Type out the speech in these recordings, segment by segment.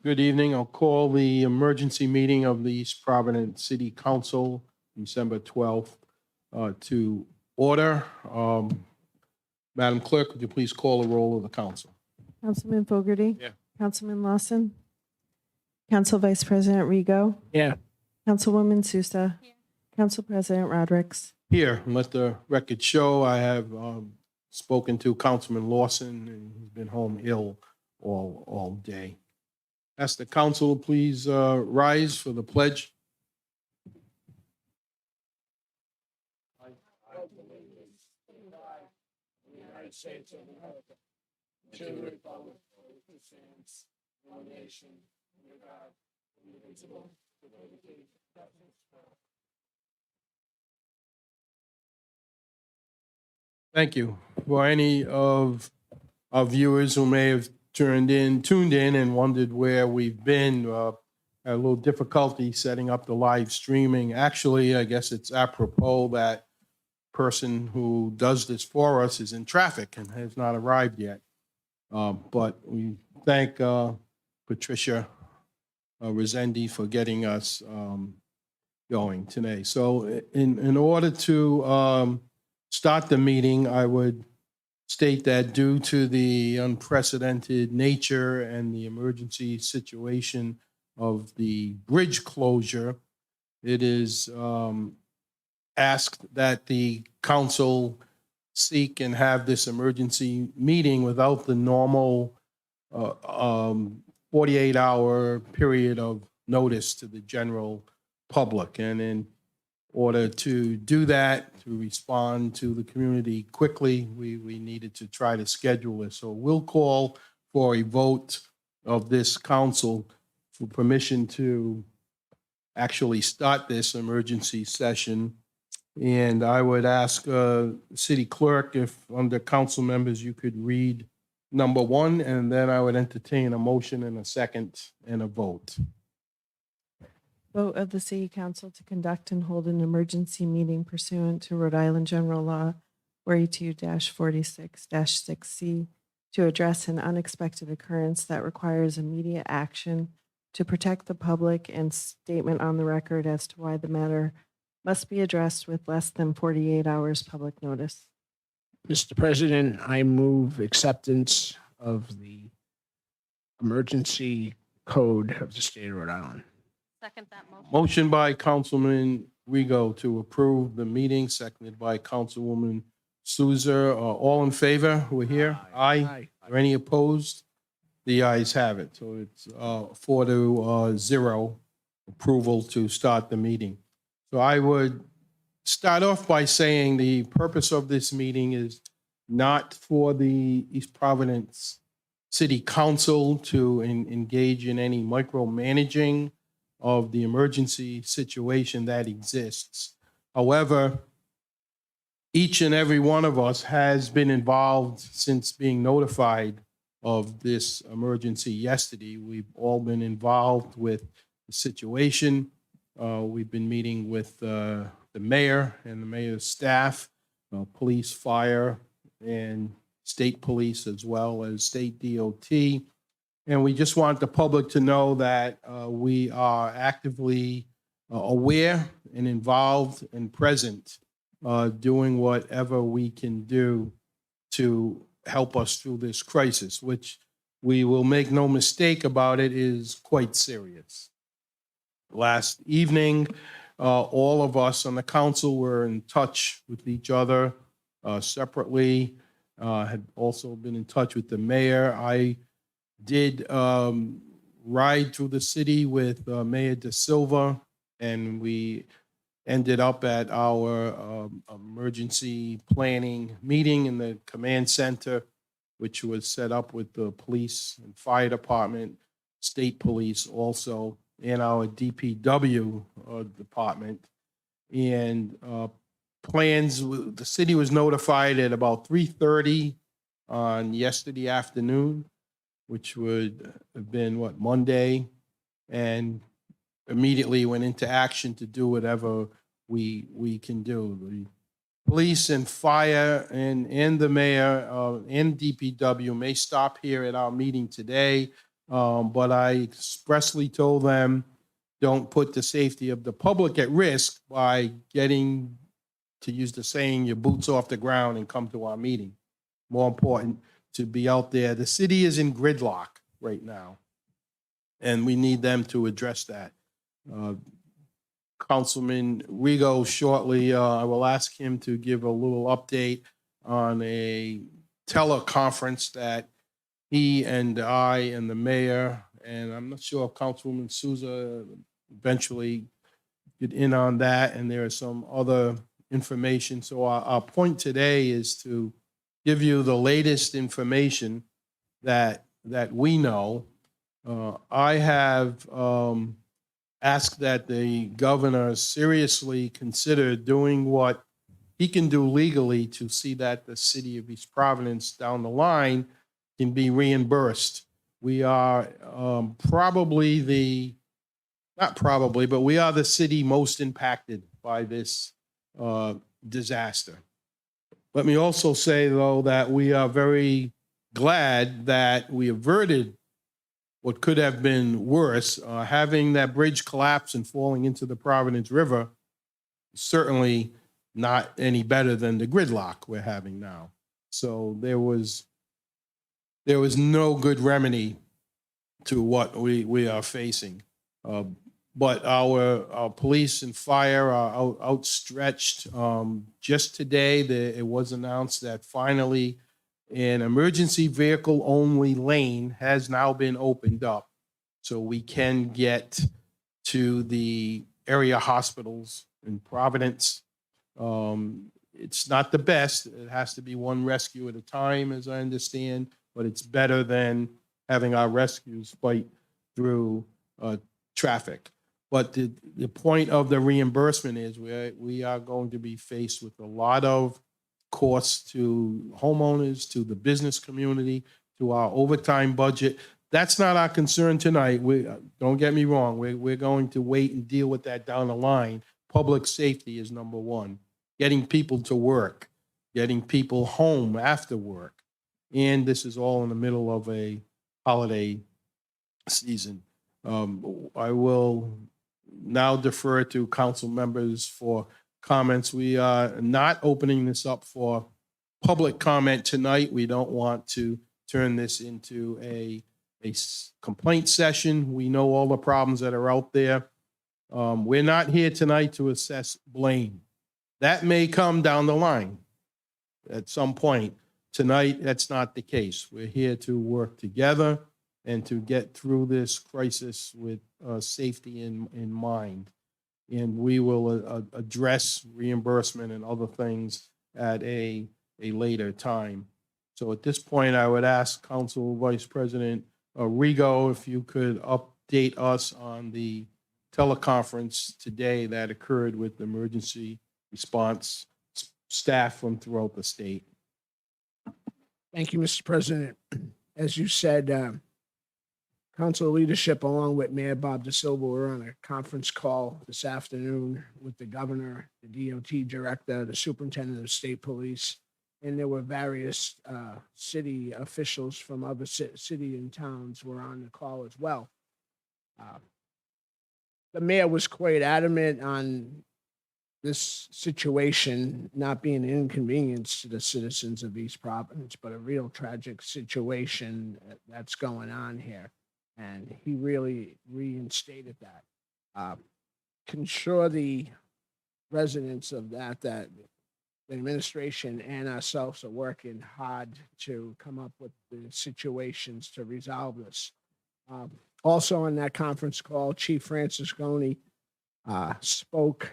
Good evening. I'll call the emergency meeting of the East Providence City Council, December 12th, to order. Madam Clerk, could you please call the roll of the council? Councilman Fogarty? Yeah. Councilman Lawson? Council Vice President Rigo? Yeah. Councilwoman Sousa? Council President Rodrick? Here, and let the record show, I have spoken to Councilman Lawson, and he's been home ill all day. Ask the council to please rise for the pledge. United States of America, to the republic which stands one nation under God, indivisible, with liberty and justice for all. Thank you. For any of our viewers who may have tuned in and wondered where we've been, had a little difficulty setting up the live streaming. Actually, I guess it's apropos that person who does this for us is in traffic and has not arrived yet. But we thank Patricia Rezendi for getting us going today. So in order to start the meeting, I would state that due to the unprecedented nature and the emergency situation of the bridge closure, it is asked that the council seek and have this emergency meeting without the normal 48-hour period of notice to the general public. And in order to do that, to respond to the community quickly, we needed to try to schedule this. So we'll call for a vote of this council for permission to actually start this emergency session. And I would ask City Clerk if under council members you could read number 1, and then I would entertain a motion and a second and a vote. Vote of the City Council to conduct and hold an emergency meeting pursuant to Rhode Island General Law 42-46-6C to address an unexpected occurrence that requires immediate action to protect the public and statement on the record as to why the matter must be addressed with less than 48 hours public notice. Mr. President, I move acceptance of the emergency code of the state of Rhode Island. Second that motion. Motion by Councilman Rigo to approve the meeting, seconded by Councilwoman Sousa. All in favor? Who are here? Aye. Are any opposed? The ayes have it. So it's 4-0 approval to start the meeting. So I would start off by saying the purpose of this meeting is not for the East Providence City Council to engage in any micromanaging of the emergency situation that exists. However, each and every one of us has been involved since being notified of this emergency yesterday. We've all been involved with the situation. We've been meeting with the mayor and the mayor's staff, police, fire, and state police, as well as state DOT. And we just want the public to know that we are actively aware and involved and present, doing whatever we can do to help us through this crisis, which we will make no mistake about it is quite serious. Last evening, all of us on the council were in touch with each other separately, had also been in touch with the mayor. I did ride through the city with Mayor De Silva, and we ended up at our emergency planning meeting in the command center, which was set up with the police and fire department, state police also, and our DPW department. And plans, the city was notified at about 3:30 on yesterday afternoon, which would have been, Monday, and immediately went into action to do whatever we can do. The police and fire and the mayor and DPW may stop here at our meeting today But I expressly told them, don't put the safety of the public at risk by getting, to use the saying, your boots off the ground and come to our meeting. More important to be out there. The city is in gridlock right now, and we need them to address that. Councilman Rigo shortly, I will ask him to give a little update on a teleconference that he and I and the mayor, and I'm not sure if Councilwoman Souza eventually get in on that, and there is some other information. So our point today is to give you the latest information that we know. I have asked that the governor seriously consider doing what he can do legally to see that the city of East Providence down the line can be reimbursed. We are not probably, but we are the city most impacted by this disaster. Let me also say, though, that we are very glad that we averted what could have been worse. Having that bridge collapse and falling into the Providence River is certainly not any better than the gridlock we're having now. So there was no good remedy to what we are facing. But our police and fire are outstretched. Just today, it was announced that finally an emergency vehicle only lane has now been opened up, so we can get to the area hospitals in Providence. It's not the best. It has to be one rescue at a time, as I understand, but it's better than having our rescues fight through traffic. But the point of the reimbursement is we are going to be faced with a lot of costs to homeowners, to the business community, to our overtime budget. That's not our concern tonight. Don't get me wrong. We're going to wait and deal with that down the line. Public safety is number one. Getting people to work, getting people home after work. And this is all in the middle of a holiday season. I will now defer to council members for comments. We are not opening this up for public comment tonight. We don't want to turn this into a complaint session. We know all the problems that are out there. We're not here tonight to assess blame. That may come down the line at some point. Tonight, that's not the case. We're here to work together and to get through this crisis with safety in mind. And we will address reimbursement and other things at a later time. So at this point, I would ask Council Vice President Rigo if you could update us on the teleconference today that occurred with the emergency response staff from throughout the state. Thank you, Mr. President. As you said, council leadership, along with Mayor Bob DeSilva, were on a conference call this afternoon with the governor, the DOT director, the superintendent of state police, and there were various city officials from other city and towns were on the call as well. The mayor was quite adamant on this situation not being an inconvenience to the citizens of East Providence, but a real tragic situation that's going on here. And he really reinstated that. Can assure the residents of that the administration and ourselves are working hard to come up with the situations to resolve this. Also on that conference call, Chief Francisconi spoke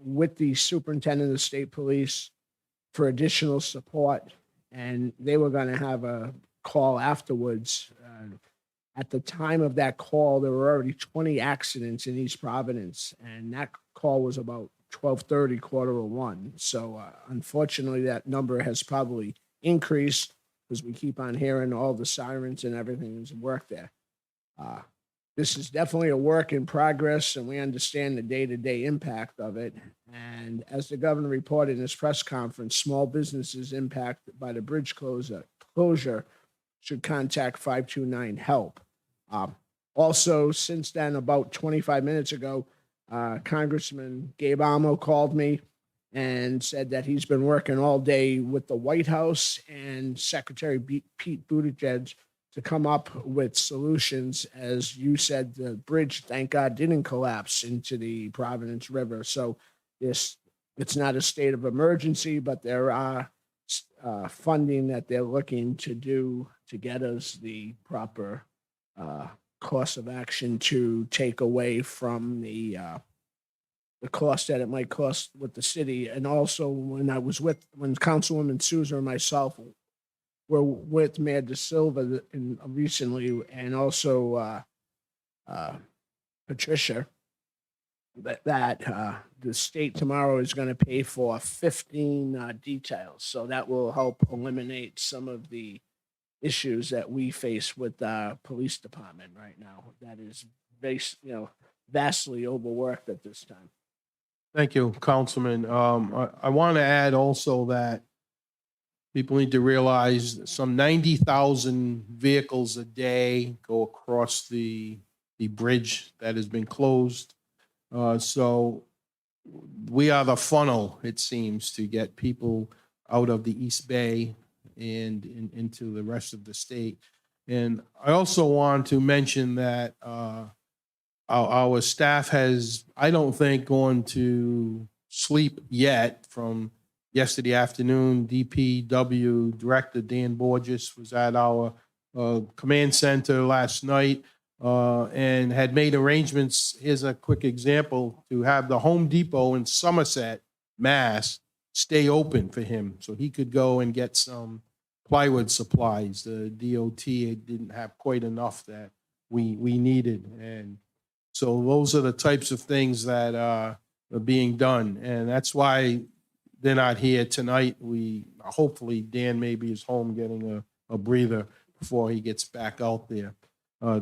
with the superintendent of state police for additional support, and they were going to have a call afterwards. At the time of that call, there were already 20 accidents in East Providence, and that call was about 12:30, 12:45. So unfortunately, that number has probably increased because we keep on hearing all the sirens and everything that's work there. This is definitely a work in progress, and we understand the day-to-day impact of it. And as the governor reported in his press conference, small businesses impacted by the bridge closure should contact 529 HELP. Also, since then, about 25 minutes ago, Congressman Gabe Amo called me and said that he's been working all day with the White House and Secretary Pete Buttigieg to come up with solutions. As you said, the bridge, thank God, didn't collapse into the Providence River. So it's not a state of emergency, but there are funding that they're looking to do to get us the proper course of action to take away from the cost that it might cost with the city. And also, when Councilwoman Souza and myself were with Mayor De Silva recently, and also Patricia, that the state tomorrow is going to pay for 15 details. So that will help eliminate some of the issues that we face with the police department right now. That is vastly overworked at this time. Thank you, Councilman. I want to add also that people need to realize some 90,000 vehicles a day go across the bridge that has been closed. So we are the funnel, it seems, to get people out of the East Bay and into the rest of the state. And I also want to mention that our staff has, I don't think, gone to sleep yet from yesterday afternoon. DPW Director Dan Borges was at our command center last night and had made arrangements. Here's a quick example: to have the Home Depot in Somerset, Mass, stay open for him so he could go and get some plywood supplies. The DOT didn't have quite enough that we needed. And so those are the types of things that are being done. And that's why they're not here tonight. Hopefully Dan maybe is home getting a breather before he gets back out there.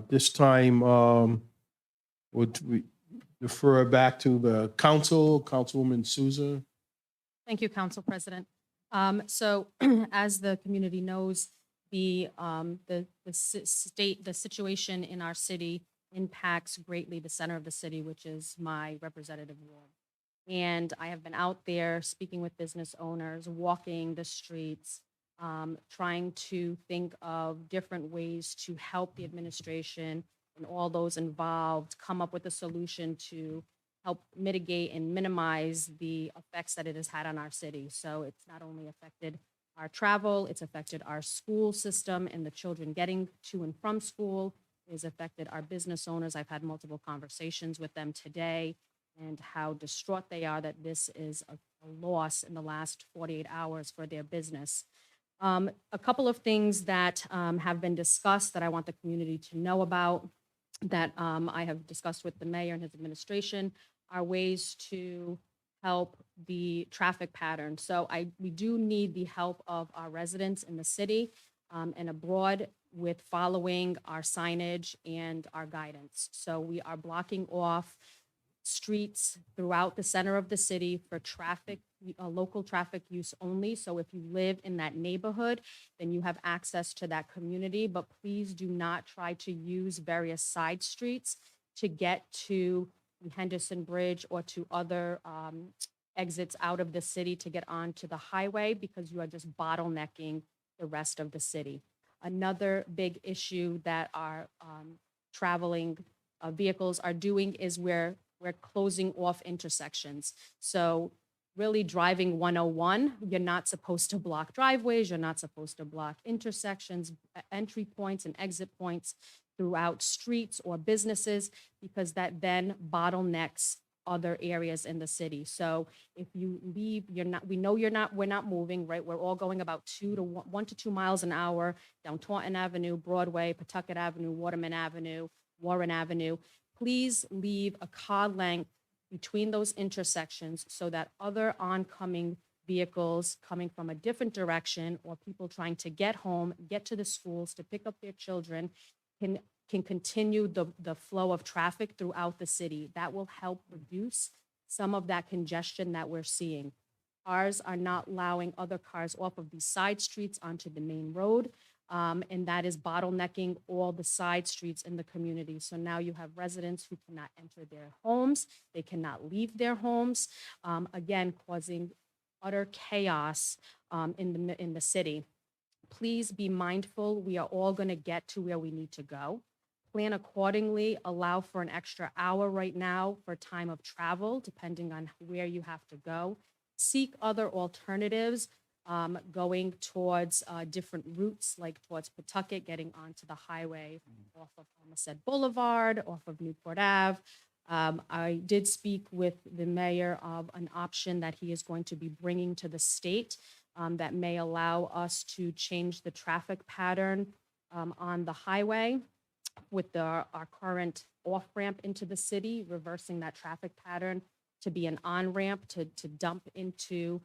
This time, would we defer back to the council, Councilwoman Souza? Thank you, Council President. So as the community knows, the situation in our city impacts greatly the center of the city, which is my representative ward. And I have been out there speaking with business owners, walking the streets, trying to think of different ways to help the administration and all those involved come up with a solution to help mitigate and minimize the effects that it has had on our city. So it's not only affected our travel, it's affected our school system and the children getting to and from school. It's affected our business owners. I've had multiple conversations with them today and how distraught they are that this is a loss in the last 48 hours for their business. A couple of things that have been discussed that I want the community to know about, that I have discussed with the mayor and his administration, are ways to help the traffic pattern. So we do need the help of our residents in the city and abroad with following our signage and our guidance. So we are blocking off streets throughout the center of the city for traffic, local traffic use only. So if you live in that neighborhood, then you have access to that community, but please do not try to use various side streets to get to the Henderson Bridge or to other exits out of the city to get onto the highway, because you are just bottlenecking the rest of the city. Another big issue that our traveling vehicles are doing is we're closing off intersections. So really driving 101, you're not supposed to block driveways, you're not supposed to block intersections, entry points and exit points throughout streets or businesses, because that then bottlenecks other areas in the city. So if you leave, we're not moving, right? We're all going about 1 to 2 miles an hour down Taunton Avenue, Broadway, Pawtucket Avenue, Waterman Avenue, Warren Avenue. Please leave a car length between those intersections so that other oncoming vehicles coming from a different direction or people trying to get home, get to the schools to pick up their children can continue the flow of traffic throughout the city. That will help reduce some of that congestion that we're seeing. Cars are not allowing other cars off of these side streets onto the main road. and that is bottlenecking all the side streets in the community. So now you have residents who cannot enter their homes, they cannot leave their homes, again, causing utter chaos in the city. Please be mindful. We are all going to get to where we need to go. Plan accordingly. Allow for an extra hour right now for time of travel, depending on where you have to go. Seek other alternatives, going towards different routes, like towards Pawtucket, getting onto the highway off of Homestead Boulevard, off of Newport Ave. I did speak with the mayor of an option that he is going to be bringing to the state that may allow us to change the traffic pattern on the highway with our current off-ramp into the city, reversing that traffic pattern to be an on-ramp to dump into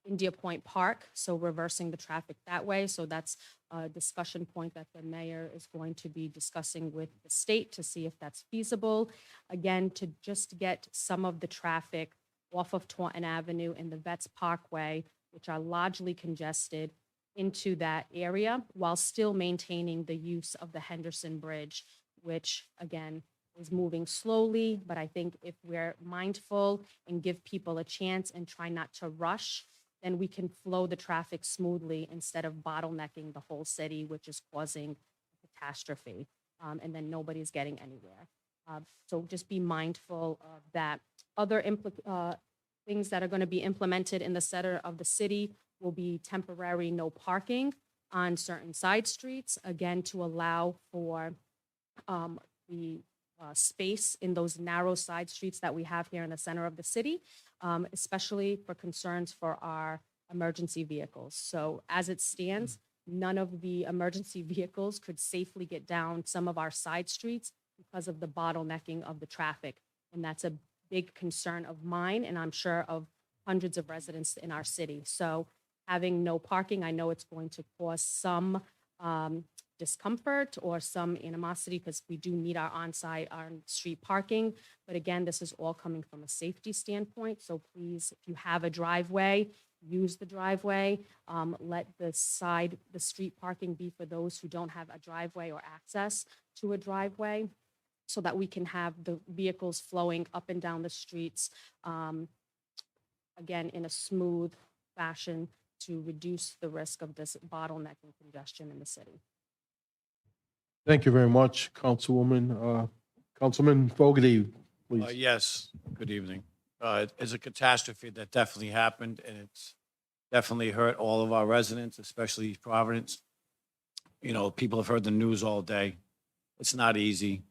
India Point Park, so reversing the traffic that way. So that's a discussion point that the mayor is going to be discussing with the state to see if that's feasible. Again, to just get some of the traffic off of Taunton Avenue and the Vets Parkway, which are largely congested, into that area while still maintaining the use of the Henderson Bridge, which again is moving slowly. But I think if we're mindful and give people a chance and try not to rush, then we can flow the traffic smoothly instead of bottlenecking the whole city, which is causing catastrophe. And then nobody's getting anywhere. So just be mindful of that. Other things that are going to be implemented in the center of the city will be temporary no parking on certain side streets, again, to allow for the space in those narrow side streets that we have here in the center of the city, especially for concerns for our emergency vehicles. So as it stands, none of the emergency vehicles could safely get down some of our side streets because of the bottlenecking of the traffic. And that's a big concern of mine, and I'm sure of hundreds of residents in our city. So having no parking, I know it's going to cause some discomfort or some animosity because we do need our on-street parking. But again, this is all coming from a safety standpoint. So please, if you have a driveway, use the driveway. Let the street parking be for those who don't have a driveway or access to a driveway, so that we can have the vehicles flowing up and down the streets, again, in a smooth fashion to reduce the risk of this bottleneck and congestion in the city. Thank you very much, Councilwoman. Councilman Fogarty, please. Yes, good evening. It's a catastrophe that definitely happened, and it's definitely hurt all of our residents, especially Providence. You know, people have heard the news all day. It's not easy.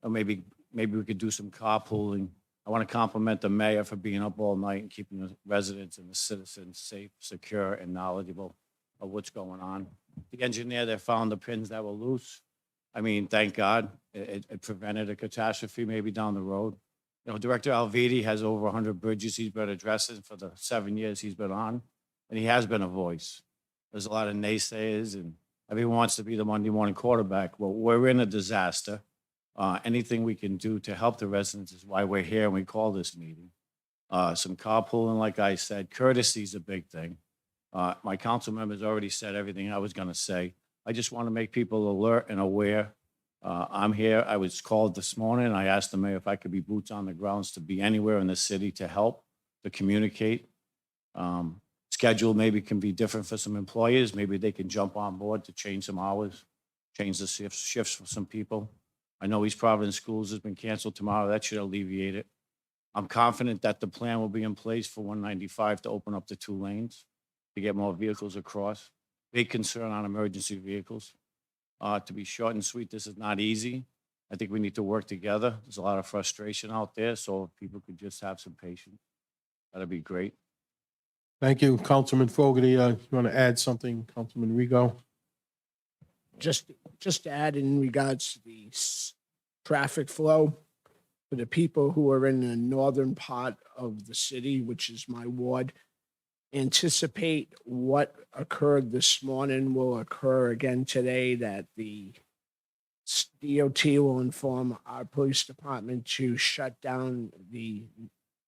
Or maybe we could do some carpooling. I want to compliment the mayor for being up all night and keeping the residents and the citizens safe, secure, and knowledgeable of what's going on. The engineer that found the pins that were loose, I mean, thank God, it prevented a catastrophe maybe down the road. You know, Director Alviti has over 100 bridges he's been addressing for the 7 years he's been on, and he has been a voice. There's a lot of naysayers, and everyone wants to be the Monday morning quarterback. Well, we're in a disaster. Anything we can do to help the residents is why we're here and we call this meeting. Some carpooling, like I said, courtesy is a big thing. My council members already said everything I was going to say. I just want to make people alert and aware. I'm here. I was called this morning. I asked the mayor if I could be boots on the grounds to be anywhere in the city to help, to communicate. Schedule maybe can be different for some employers. Maybe they can jump on board to change some hours, change the shifts for some people. I know East Providence Schools has been canceled tomorrow. That should alleviate it. I'm confident that the plan will be in place for 195 to open up the 2 lanes to get more vehicles across. Big concern on emergency vehicles. To be short and sweet, this is not easy. I think we need to work together. There's a lot of frustration out there, so if people could just have some patience, that'd be great. Thank you, Councilman Fogarty. You want to add something, Councilman Rigo? Just to add in regards to the traffic flow for the people who are in the northern part of the city, which is my ward, anticipate what occurred this morning will occur again today, that the DOT will inform our police department to shut down the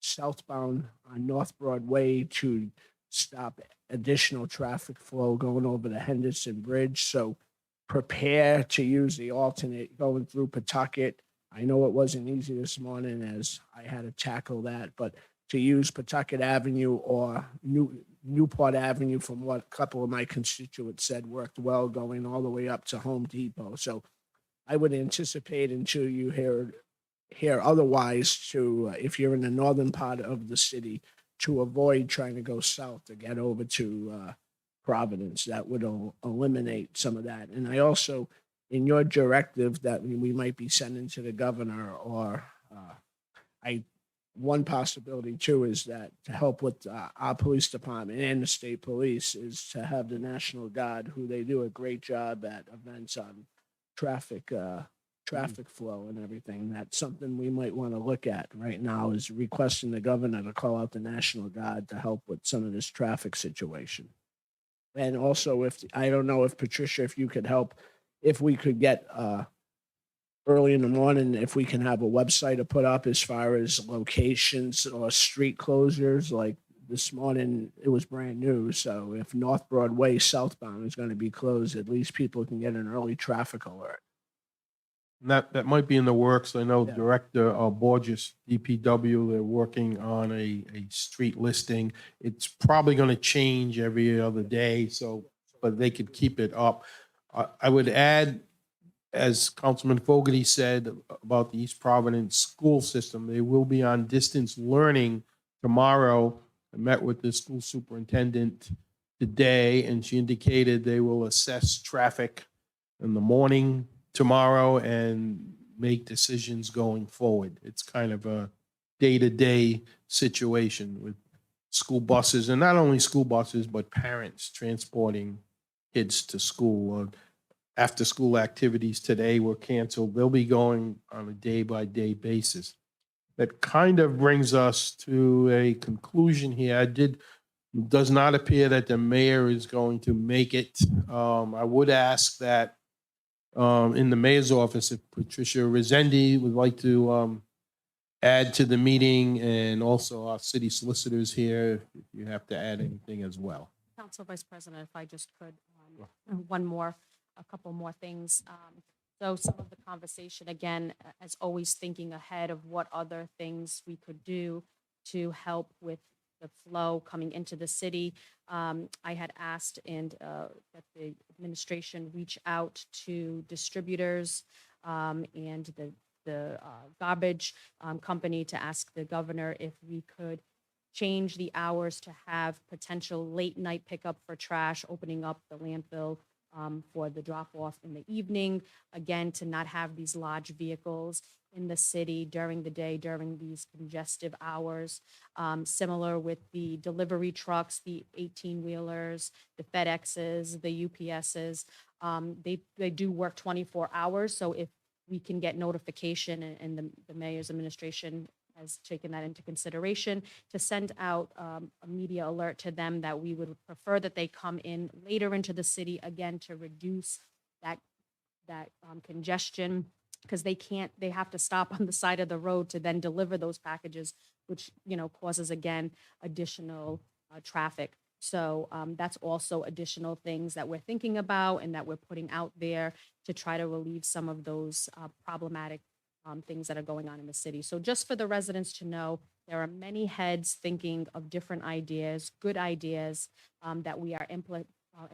southbound on North Broadway to stop additional traffic flow going over the Henderson Bridge. So prepare to use the alternate going through Pawtucket. I know it wasn't easy this morning as I had to tackle that, but to use Pawtucket Avenue or Newport Avenue, from what a couple of my constituents said, worked well going all the way up to Home Depot. So I would anticipate, until you hear otherwise, to if you're in the northern part of the city, to avoid trying to go south to get over to Providence. That would eliminate some of that. And I also, in your directive that we might be sending to the governor, or one possibility too is that to help with our police department and the state police is to have the National Guard, who they do a great job at events on traffic flow and everything. That's something we might want to look at right now, is requesting the governor to call out the National Guard to help with some of this traffic situation. And also, if I don't know if Patricia, if you could help, if we could get early in the morning, if we can have a website to put up as far as locations or street closures. Like this morning, it was brand new. So if North Broadway southbound is going to be closed, at least people can get an early traffic alert. And that might be in the works. I know Yeah. Director Borges, DPW, they're working on a street listing. It's probably going to change every other day, so, but they could keep it up. I would add, as Councilman Fogarty said about the East Providence school system, they will be on distance learning tomorrow. I met with the school superintendent today, and she indicated they will assess traffic in the morning tomorrow and make decisions going forward. It's kind of a day-to-day situation with school buses, and not only school buses, but parents transporting kids to school. After-school activities today were canceled. They'll be going on a day-by-day basis. That kind of brings us to a conclusion here. Does not appear that the mayor is going to make it. I would ask that in the mayor's office, if Patricia Rezendi would like to add to the meeting, and also our city solicitors here, if you have to add anything as well. Council Vice President, if I just could, a couple more things. So some of the conversation, again, as always, thinking ahead of what other things we could do to help with the flow coming into the city. I had asked that the administration reach out to distributors and the garbage company to ask the governor if we could change the hours to have potential late night pickup for trash, opening up the landfill for the drop off in the evening. Again, to not have these large vehicles in the city during the day, during these congestive hours. Similar with the delivery trucks, the 18-wheelers, the FedExes, the UPSs. They do work 24 hours. So if we can get notification, and the mayor's administration has taken that into consideration, to send out a media alert to them that we would prefer that they come in later into the city, again, to reduce that congestion, because they have to stop on the side of the road to then deliver those packages, which, causes, again, additional traffic. So that's also additional things that we're thinking about and that we're putting out there to try to relieve some of those problematic things that are going on in the city. So just for the residents to know, there are many heads thinking of different ideas, good ideas that we are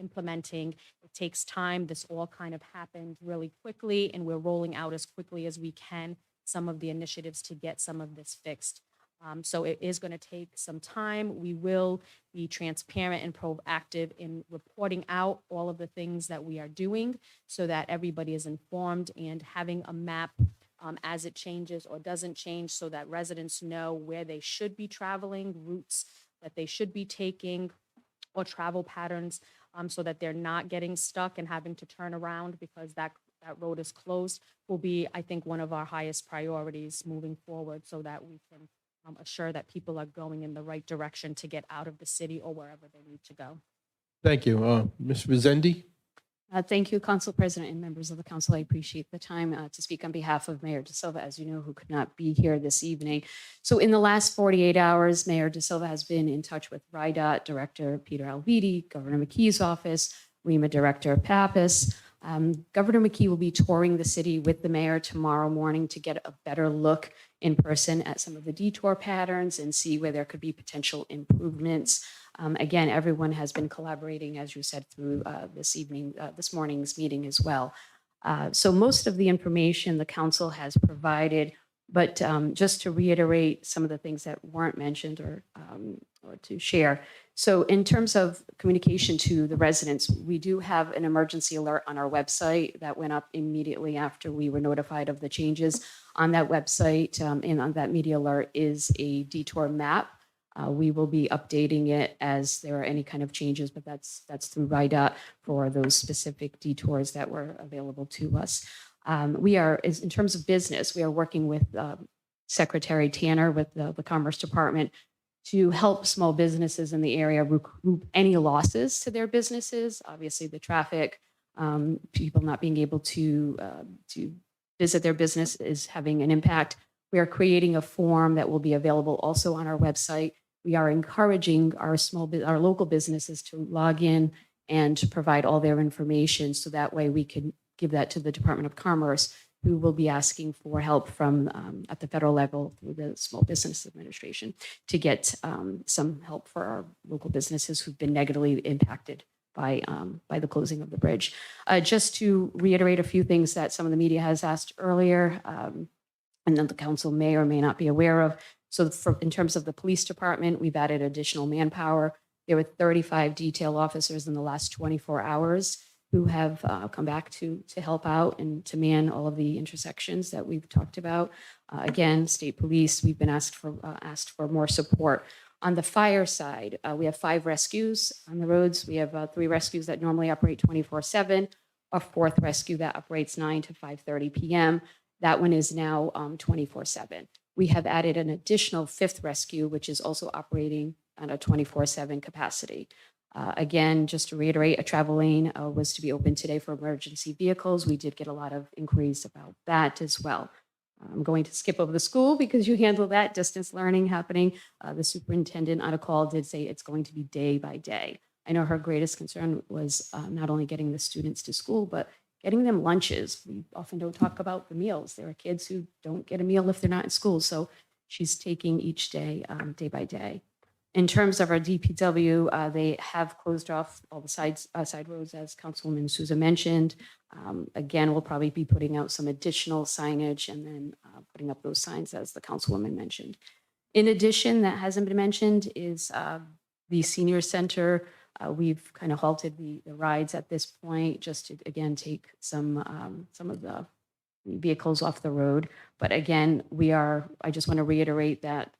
implementing. It takes time. This all kind of happened really quickly, and we're rolling out as quickly as we can some of the initiatives to get some of this fixed. So it is going to take some time. We will be transparent and proactive in reporting out all of the things that we are doing so that everybody is informed, and having a map as it changes or doesn't change, so that residents know where they should be traveling, routes that they should be taking, or travel patterns, so that they're not getting stuck and having to turn around because that road is closed, will be, I think, one of our highest priorities moving forward, so that we can assure that people are going in the right direction to get out of the city or wherever they need to go. Thank you. Ms. Rezendi? Thank you, Council President and members of the council. I appreciate the time to speak on behalf of Mayor De Silva, as you know, who could not be here this evening. So in the last 48 hours, Mayor De Silva has been in touch with RIDOT Director Peter Alviti, Governor McKee's office, REMA Director Pappas. Governor McKee will be touring the city with the mayor tomorrow morning to get a better look in person at some of the detour patterns and see where there could be potential improvements. Again, everyone has been collaborating, as you said, through this morning's meeting as well. So most of the information the council has provided, but just to reiterate some of the things that weren't mentioned or to share. So in terms of communication to the residents, we do have an emergency alert on our website that went up immediately after we were notified of the changes. On that website and on that media alert is a detour map. We will be updating it as there are any kind of changes, but that's through RIDOT for those specific detours that were available to us. In terms of business, we are working with Secretary Tanner with the Commerce Department to help small businesses in the area recoup any losses to their businesses. Obviously, the traffic, people not being able to visit their business is having an impact. We are creating a form that will be available also on our website. We are encouraging our local businesses to log in and to provide all their information so that way we can give that to the Department of Commerce, who will be asking for help from at the federal level through the Small Business Administration to get some help for our local businesses who've been negatively impacted by the closing of the bridge. Just to reiterate a few things that some of the media has asked earlier, and then the council may or may not be aware of. So in terms of the police department, we've added additional manpower. There were 35 detail officers in the last 24 hours who have come back to help out and to man all of the intersections that we've talked about. Again, state police, we've been asked for more support. On the fire side, we have 5 rescues on the roads. We have 3 rescues that normally operate 24/7. A 4th rescue that operates 9 to 5:30 p.m. That one is now 24/7. We have added an additional 5th rescue, which is also operating on a 24/7 capacity. Again, just to reiterate, a travel lane was to be open today for emergency vehicles. We did get a lot of inquiries about that as well. I'm going to skip over the school because you handle that distance learning happening. The superintendent on a call did say it's going to be day by day. I know her greatest concern was not only getting the students to school, but getting them lunches. We often don't talk about the meals. There are kids who don't get a meal if they're not in school. So she's taking each day, day by day. In terms of our DPW, they have closed off all the side roads, as Councilwoman Souza mentioned. Again, we'll probably be putting out some additional signage and then putting up those signs as the Councilwoman mentioned. In addition, that hasn't been mentioned is the senior center. We've kind of halted the rides at this point just to, again, take some of the vehicles off the road. But again, I just want to reiterate that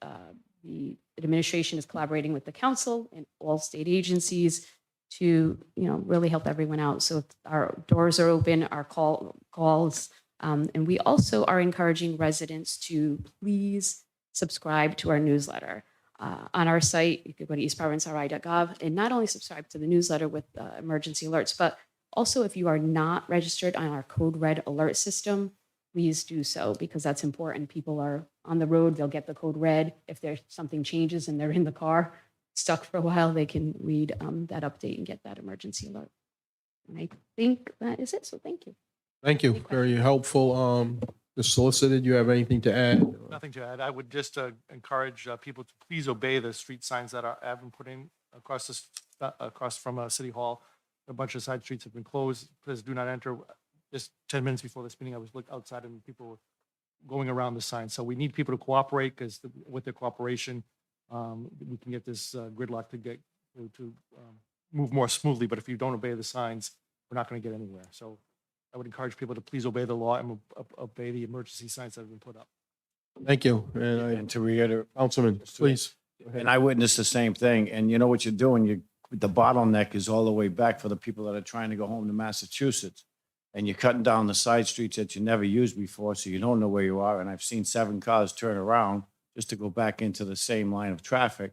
the administration is collaborating with the council and all state agencies to, really help everyone out. So our doors are open, our calls, and we also are encouraging residents to please subscribe to our newsletter. On our site, you could go to eastprovinceRI.gov and not only subscribe to the newsletter with emergency alerts, but also if you are not registered on our Code Red alert system, please do so because that's important. People are on the road, they'll get the Code Red. If there's something changes and they're in the car, stuck for a while, they can read that update and get that emergency alert. And I think that is it, so thank you. Thank you. Any Very helpful. The solicitor, do you have anything to add? Nothing to add. I would just encourage people to please obey the street signs that have been put in across from City Hall. A bunch of side streets have been closed. Please do not enter. Just 10 minutes before this meeting, I was looking outside and people were going around the sign. So we need people to cooperate because with their cooperation, we can get this gridlock to move more smoothly. But if you don't obey the signs, we're not going to get anywhere. So I would encourage people to please obey the law and obey the emergency signs that have been put up. Thank you. And to reiterate, Councilman, please. and I witnessed the same thing. And you know what you're doing? The bottleneck is all the way back for the people that are trying to go home to Massachusetts. And you're cutting down the side streets that you never used before, so you don't know where you are. And I've seen 7 cars turn around just to go back into the same line of traffic.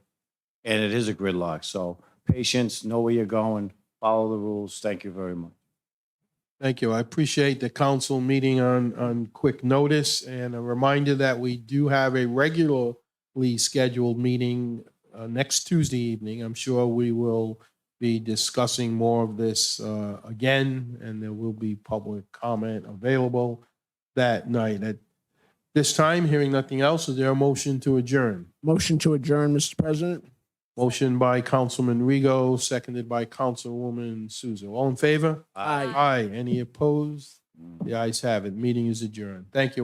And it is a gridlock. So patience, know where you're going, follow the rules. Thank you very much. Thank you. I appreciate the council meeting on quick notice, and a reminder that we do have a regularly scheduled meeting next Tuesday evening. I'm sure we will be discussing more of this again, and there will be public comment available that night. At this time, hearing nothing else, is there a motion to adjourn? Motion to adjourn, Mr. President? Motion by Councilman Rego, seconded by Councilwoman Souza. All in favor? Aye. Aye. Any opposed? The ayes have it. Meeting is adjourned. Thank you.